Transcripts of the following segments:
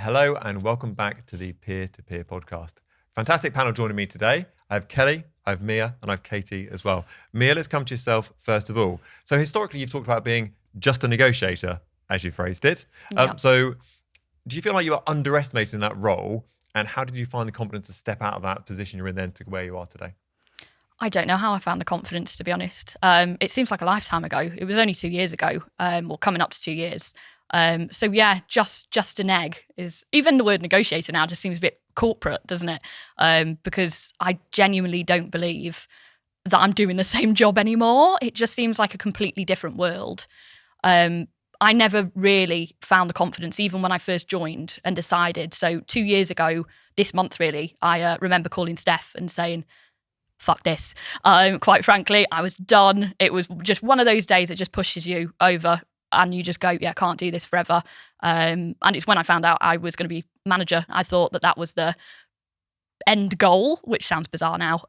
Hello and welcome back to the Peer-to-Peer Podcast. Fantastic panel joining me today. I have Kelly, I have Mia, and I have Katie as well. Mia, let's come to yourself first of all. So historically, you've talked about being just a negotiator, as you phrased it. So do you feel like you were underestimated in that role? And how did you find the confidence to step out of that position you're in then to where you are today? I don't know how I found the confidence, to be honest. It seems like a lifetime ago. It was only 2 years ago, or coming up to 2 years. So yeah, just an egg is, even the word negotiator now just seems a bit corporate, doesn't it? Because I genuinely don't believe that I'm doing the same job anymore. It just seems like a completely different world. I never really found the confidence, even when I first joined and decided. So 2 years ago, this month really, I remember calling Steph and saying, fuck this. Quite frankly, I was done. It was just one of those days that just pushes you over and you just go, yeah, can't do this forever. And it's when I found out I was going to be manager. I thought that was the end goal, which sounds bizarre now.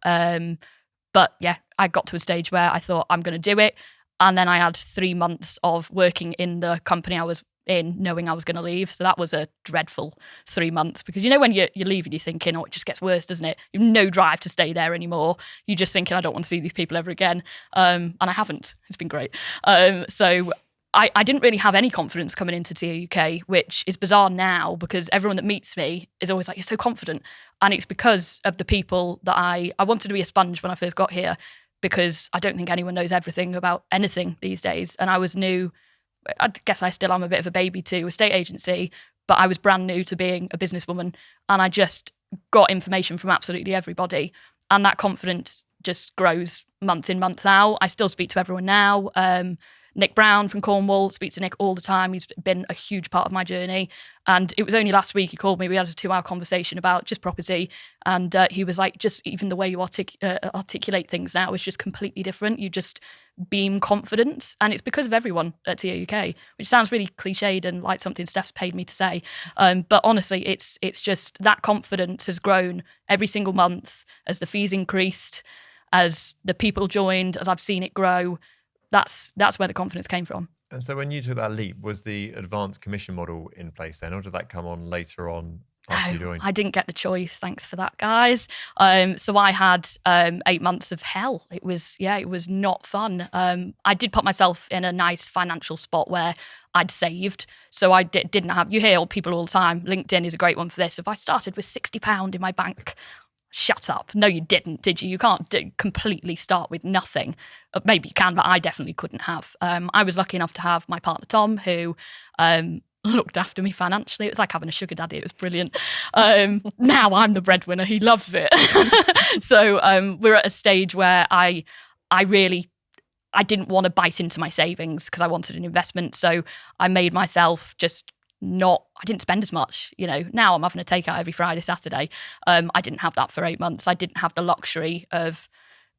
But yeah, I got to a stage where I thought I'm going to do it. And then I had 3 months of working in the company I was in, knowing I was going to leave. So that was a dreadful 3 months, because you know when you're leaving, you're thinking, oh, it just gets worse, doesn't it? You have no drive to stay there anymore. You're just thinking, I don't want to see these people ever again. And I haven't. It's been great. So I didn't really have any confidence coming into TAUK, which is bizarre now because everyone that meets me is always like, you're so confident. And it's because of the people that I wanted to be a sponge when I first got here, because I don't think anyone knows everything about anything these days. And I was new. I guess I still am a bit of a baby to estate agency, but I was brand new to being a businesswoman. And I just got information from absolutely everybody. And that confidence just grows month in, month out. I still speak to everyone now. Nick Brown from Cornwall, speak to Nick all the time. He's been a huge part of my journey. And it was only last week he called me. We had a 2-hour conversation about just property. And he was like, just even the way you articulate things now is just completely different. You just beam confidence. And it's because of everyone at TAUK, which sounds really cliched and like something Steph's paid me to say. But honestly, it's just that confidence has grown every single month as the fees increased, as the people joined, as I've seen it grow. That's where the confidence came from. And so when you took that leap, was the advanced commission model in place then, or did that come on later on after you joined? I didn't get the choice. Thanks for that, guys. So I had 8 months of hell. It was not fun. I did put myself in a nice financial spot where I'd saved. So I didn't have, you hear old people all the time, LinkedIn is a great one for this. If I started with £60 in my bank, shut up. No, you didn't, did you? You can't completely start with nothing. Maybe you can, but I definitely couldn't have. I was lucky enough to have my partner, Tom, who looked after me financially. It was like having a sugar daddy. It was brilliant. Now I'm the breadwinner. He loves it. So we're at a stage where I didn't want to bite into my savings because I wanted an investment. So I made myself I didn't spend as much, now I'm having a takeout every Friday, Saturday. I didn't have that for 8 months. I didn't have the luxury of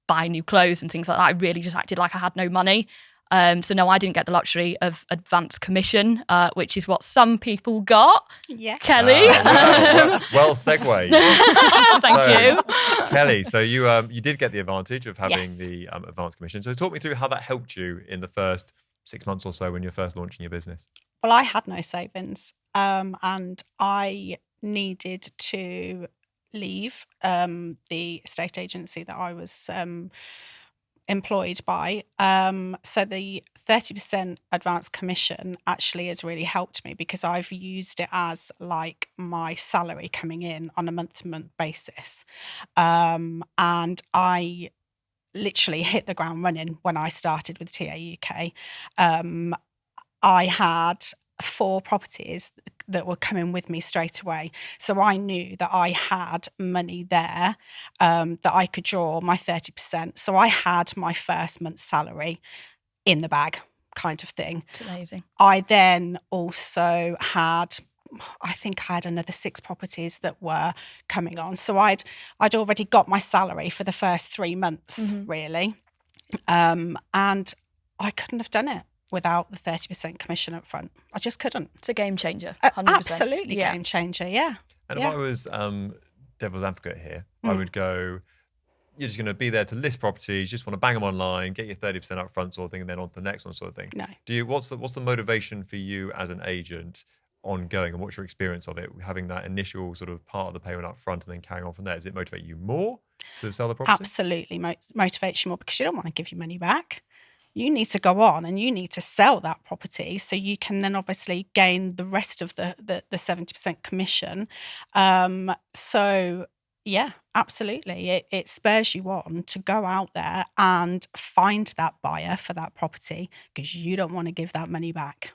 buying new clothes and things like that. I really just acted like I had no money. So no, I didn't get the luxury of advanced commission, which is what some people got. Yeah. Kelly. Well segued. Thank you. Kelly, so you did get the advantage of having Yes. the advanced commission. So talk me through how that helped you in the first 6 months or so when you're first launching your business. Well, I had no savings, and I needed to leave the estate agency that I was employed by. So the 30% advance commission actually has really helped me because I've used it as like my salary coming in on a month-to-month basis. And I literally hit the ground running when I started with TAUK. I had 4 properties that were coming with me straight away. So I knew that I had money there, that I could draw my 30%. So I had my first month's salary in the bag, kind of thing. It's amazing. I then also had, I think I had another 6 properties that were coming on. So I'd already got my salary for the first 3 months, really. And I couldn't have done it without the 30% commission up front. I just couldn't. It's a game changer. 100%. Absolutely game changer, yeah. And if I was devil's advocate here, I would go, you're just going to be there to list properties, just want to bang them online, get your 30% up front sort of thing, and then on to the next one sort of thing. No. What's the motivation for you as an agent ongoing, and what's your experience of it? Having that initial sort of part of the payment up front and then carrying on from there, does it motivate you more to sell the property? Absolutely motivates you more, because you don't want to give your money back. You need to go on and you need to sell that property so you can then obviously gain the rest of the 70% commission. So yeah, absolutely. It spurs you on to go out there and find that buyer for that property, because you don't want to give that money back.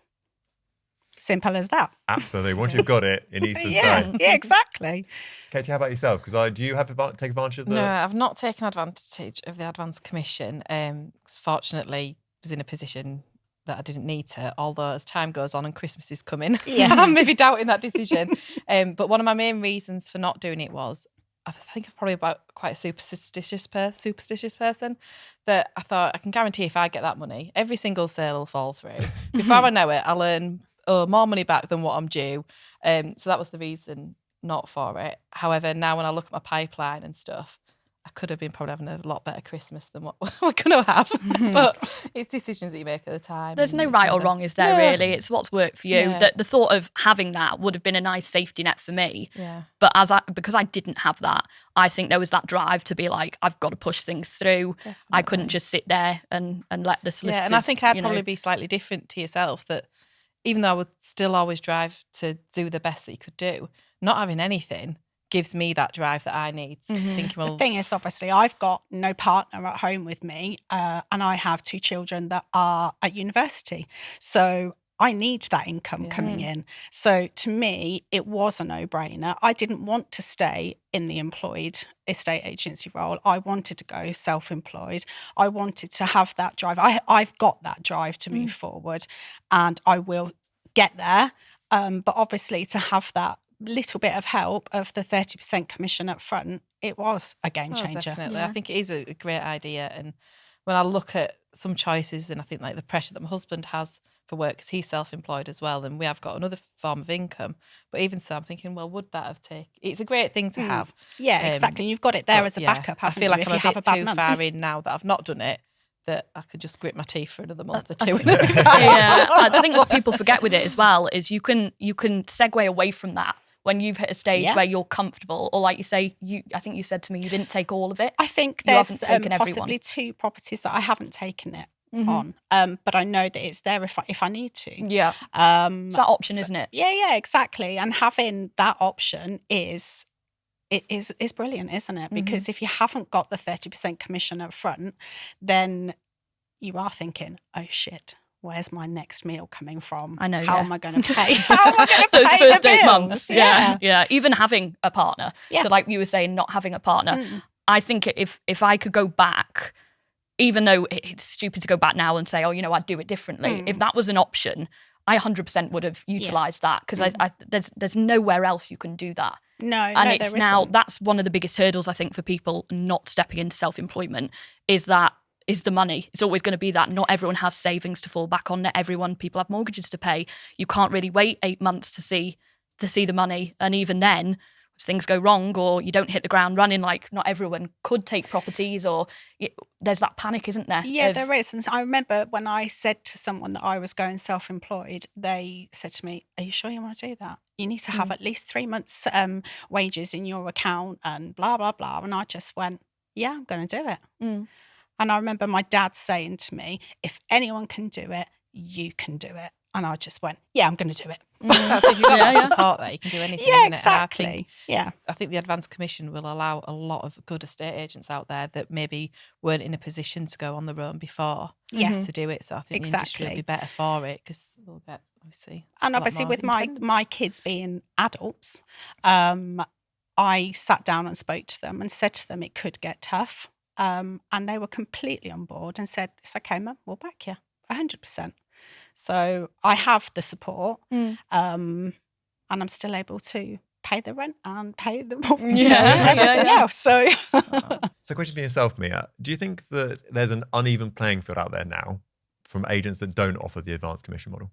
Simple as that. Absolutely. Once you've got it, it needs to Yeah, stay. yeah, exactly. Katie, how about yourself? Because do you have to take advantage of the... No, I've not taken advantage of the advance commission. 'Cause fortunately, I was in a position that I didn't need to, although as time goes on and Christmas is coming, Yeah. I'm maybe doubting that decision. But one of my main reasons for not doing it was, I think I'm probably about quite a superstitious person, that I thought, I can guarantee if I get that money, every single sale will fall through. Before I know it, I'll earn more money back than what I'm due. So that was the reason not for it. However, now when I look at my pipeline and stuff, I could have been probably having a lot better Christmas than what we're going to have. But it's decisions that you make at the time. There's no right or wrong, is there, really? It's what's worked for you. Yeah. The thought of having that would have been a nice safety net for me. Yeah. But because I didn't have that, I think there was that drive to be like, I've got to push things through. Definitely. I couldn't just sit there and let the solicitors... Yeah, and I think I'd you know, probably be slightly different to yourself, that even though I would still always drive to do the best that you could do, not having anything gives me that drive that I need. Thinking, well, The thing is, obviously, I've got no partner at home with me, and I have 2 children that are at university. So I need that income coming in. So to me, it was a no-brainer. I didn't want to stay in the employed estate agency role. I wanted to go self-employed. I wanted to have that drive. I've got that drive to move forward, and I will get there. But obviously, to have that little bit of help of the 30% commission up front, it was a game changer. Definitely. Yeah. I think it is a great idea. And when I look at some choices, and I think like the pressure that my husband has for work, because he's self-employed as well, and we have got another form of income. But even so, I'm thinking, well, would that have taken... It's a great thing to have. Yeah, exactly. You've got it there as a backup, I haven't feel you, like if I'm you a have bit a bad too month. far in now that I've not done it, that I could just grit my teeth for another month or two. Yeah, I think what people forget with it as well is you can segue away from that when you've hit a stage where you're comfortable, or like you say, I think you said to me you didn't take all of it. I think You there's haven't taken possibly everyone. 2 properties that I haven't taken it on, but I know that it's there if I need to. Yeah, it's that option, isn't it? Yeah, exactly. And having that option is brilliant, isn't it? Because if you haven't got the 30% commission up front, then you are thinking, oh shit, where's my next meal coming from? I know, How yeah. am I going to pay? How am I going to pay Those first the 8 bills? months. Yeah. Even having a partner. Yeah. So like you were saying, not having a partner. I think if I could go back, even though it's stupid to go back now and say, oh, I'd do it differently. If that was an option, I 100% would have utilised that, because there's nowhere else you can do that. No, And it's there now, isn't. that's one of the biggest hurdles, I think, for people not stepping into self-employment, is the money. It's always going to be that. Not everyone has savings to fall back on. Not everyone, people have mortgages to pay. You can't really wait 8 months to see the money. And even then, if things go wrong or you don't hit the ground running, like not everyone could take properties, or there's that panic, isn't there? Yeah, there is. And I remember when I said to someone that I was going self-employed, they said to me, are you sure you want to do that? You need to have at least 3 months wages in your account and blah, blah, blah. And I just went, yeah, I'm going to do it. And I remember my dad saying to me, if anyone can do it, you can do it. And I just went, yeah, I'm going to do it. That's if you've got that support there, you can do anything. Yeah, isn't it? And exactly. I think the advance commission will allow a lot of good estate agents out there that maybe weren't in a position to go on their own before to do it. So I think the industry will be better for it, because they'll get obviously. And obviously with my kids being adults, I sat down and spoke to them and said to them it could get tough. And they were completely on board and said, it's okay, Mum, we'll back you 100%. So I have the support, and I'm still able to pay the rent and pay the everything else. So, So question for yourself, Mia. Do you think that there's an uneven playing field out there now from agents that don't offer the advanced commission model?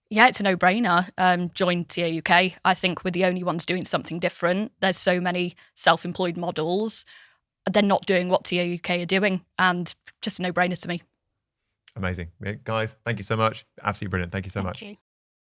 Yeah, it's a no-brainer. Join TAUK. I think we're the only ones doing something different. There's so many self-employed models. They're not doing what TAUK are doing, and just a no-brainer to me. Amazing. Guys, thank you so much. Absolutely brilliant. Thank you so much. thank you.